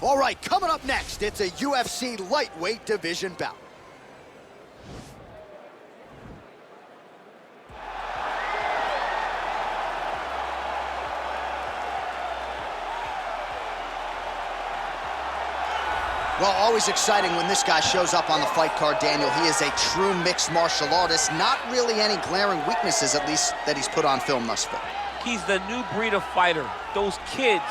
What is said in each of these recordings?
All right, coming up next, it's a UFC lightweight division bout. Well, always exciting when this guy shows up on the fight card, Daniel. He is a true mixed martial artist. Not really any glaring weaknesses, at least, that he's put on film thus far. He's the new breed of fighter. Those kids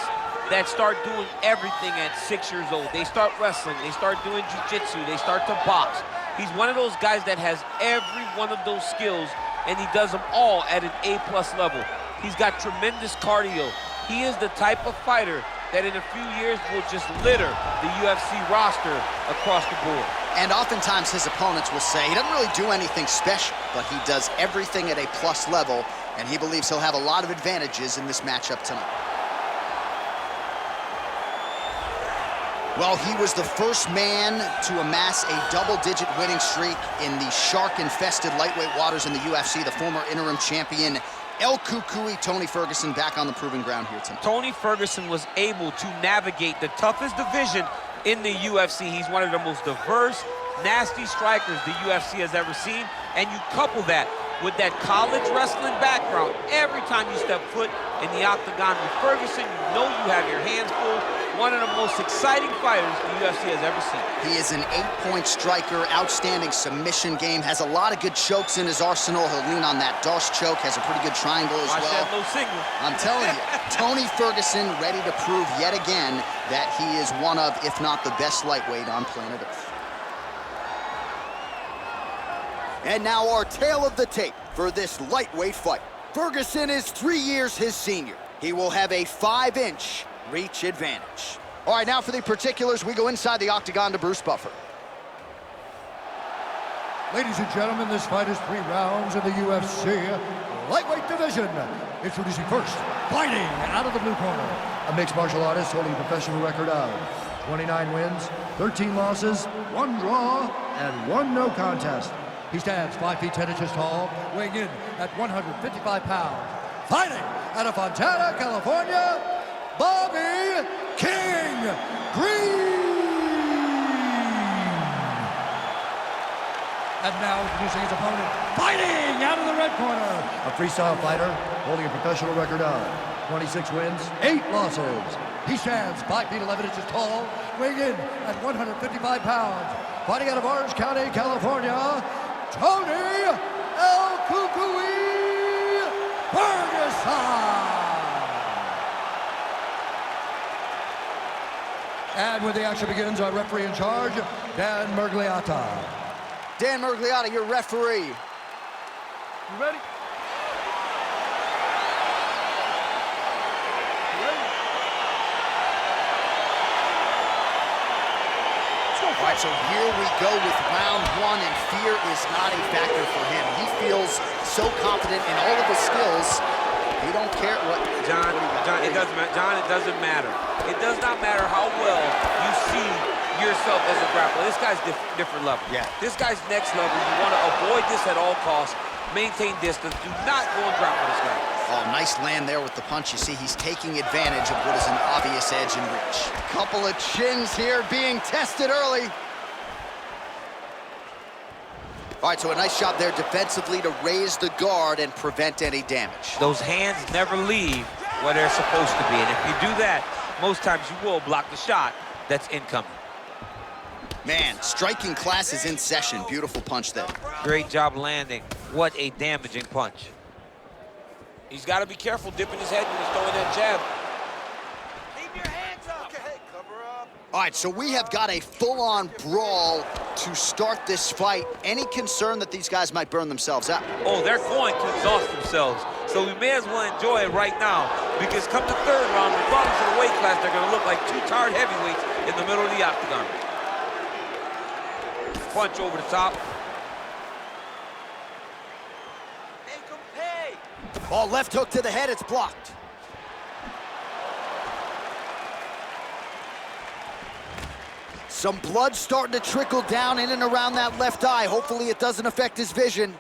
that start doing everything at 6 years old. They start wrestling, they start doing jiu-jitsu, they start to box. He's one of those guys that has every one of those skills, and he does them all at an A+ level. He's got tremendous cardio. He is the type of fighter that in a few years will just litter the UFC roster across the board. And oftentimes his opponents will say he doesn't really do anything special, but he does everything at a plus level, and he believes he'll have a lot of advantages in this matchup tonight. Well, he was the first man to amass a double-digit winning streak in the shark-infested lightweight waters in the UFC, the former interim champion El Cucuy, Tony Ferguson, back on the proving ground here tonight. Tony Ferguson was able to navigate the toughest division in the UFC. He's one of the most diverse, nasty strikers the UFC has ever seen. And you couple that with that college wrestling background. Every time you step foot in the octagon with Ferguson, you know you have your hands full. One of the most exciting fighters the UFC has ever seen. He is an 8-point striker, outstanding submission game, has a lot of good chokes in his arsenal. He'll lean on that Darce choke, has a pretty good triangle as well. No single. I'm telling you, Tony Ferguson ready to prove yet again that he is one of, if not the best lightweight on planet Earth. And now our tale of the tape for this lightweight fight. Ferguson is 3 years his senior. He will have a 5-inch reach advantage. All right, now for the particulars, we go inside the octagon to Bruce Buffer. Ladies and gentlemen, this fight is 3 rounds in the UFC lightweight division. Introducing first, fighting out of the blue corner, a mixed martial artist holding a professional record of 29 wins, 13 losses, 1 draw, and 1 no contest. He stands 5 feet 10 inches tall, weighing in at 155 pounds. Fighting out of Fontana, California, Bobby King Green! And now introducing his opponent, fighting out of the red corner, a freestyle fighter holding a professional record of 26 wins, 8 losses. He stands 5 feet 11 inches tall, weighing in at 155 pounds. Fighting out of Orange County, California, Tony El Cucuy Ferguson! And when the action begins, our referee in charge, Dan Mergliata. Dan Mergliata, your referee. You ready? All right, so here we go with round 1, and fear is not a factor for him. He feels so confident in all of his skills. He don't care what... John, it doesn't matter. John, it doesn't matter. It does not matter how well you see yourself as a grappler. This guy's different level. Yeah. This guy's next level. You want to avoid this at all costs. Maintain distance. Do not go and grapple this guy. Oh, nice land there with the punch. You see, he's taking advantage of what is an obvious edge and reach. Couple of chins here being tested early. All right, so a nice job there defensively to raise the guard and prevent any damage. Those hands never leave where they're supposed to be. And if you do that, most times you will block the shot that's incoming. Man, striking class is in session. Beautiful punch there. Great job landing. What a damaging punch. He's got to be careful dipping his head when he's throwing that jab. Keep your hands up. Okay, cover up. All right, so we have got a full-on brawl to start this fight. Any concern that these guys might burn themselves out? Oh, they're going to exhaust themselves. So we may as well enjoy it right now, because come the 3rd round, regardless of the weight class, they're going to look like 2 tired heavyweights in the middle of the octagon. Punch over the top. Make him pay. Ball left hook to the head, it's blocked. Some blood starting to trickle down in and around that left eye. Hopefully it doesn't affect his vision.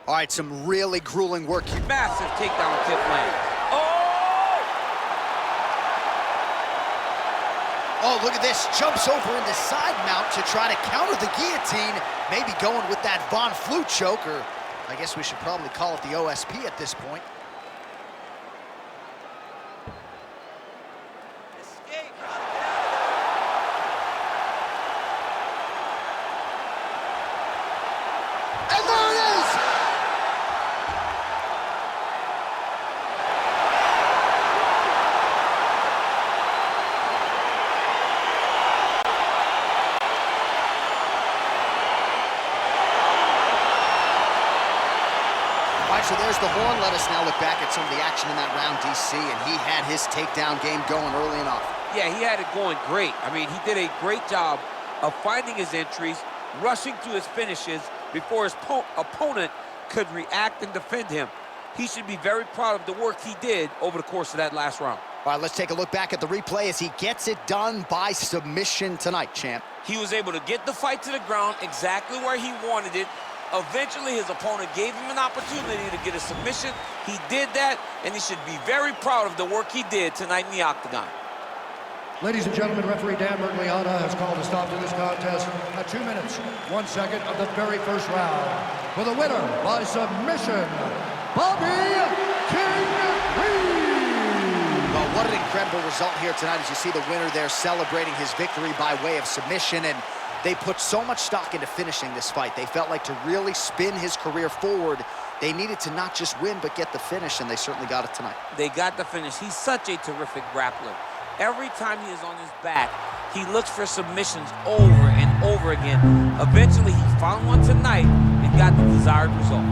All right, some really grueling work here. Massive takedown tip land. Oh! Oh, look at this. Jumps over into side mount to try to counter the guillotine. Maybe going with that Von Flue choke, or I guess we should probably call it the OSP at this point. Escape. And there it is! All right, so there's the horn. Let us now look back at some of the action in that round, DC, and he had his takedown game going early and often. Yeah, he had it going great. I mean, he did a great job of finding his entries, rushing to his finishes before his opponent could react and defend him. He should be very proud of the work he did over the course of that last round. All right, let's take a look back at the replay as he gets it done by submission tonight, champ. He was able to get the fight to the ground exactly where he wanted it. Eventually, his opponent gave him an opportunity to get a submission. He did that, and he should be very proud of the work he did tonight in the octagon. Ladies and gentlemen, referee Dan Mergliana has called a stop to this contest at 2 minutes, 1 second of the very first round. For the winner by submission, Bobby King Reed. Well, what an incredible result here tonight as you see the winner there celebrating his victory by way of submission, and they put so much stock into finishing this fight. They felt like to really spin his career forward, they needed to not just win, but get the finish, and they certainly got it tonight. They got the finish. He's such a terrific grappler. Every time he is on his back, he looks for submissions over and over again. Eventually, he found one tonight and got the desired result.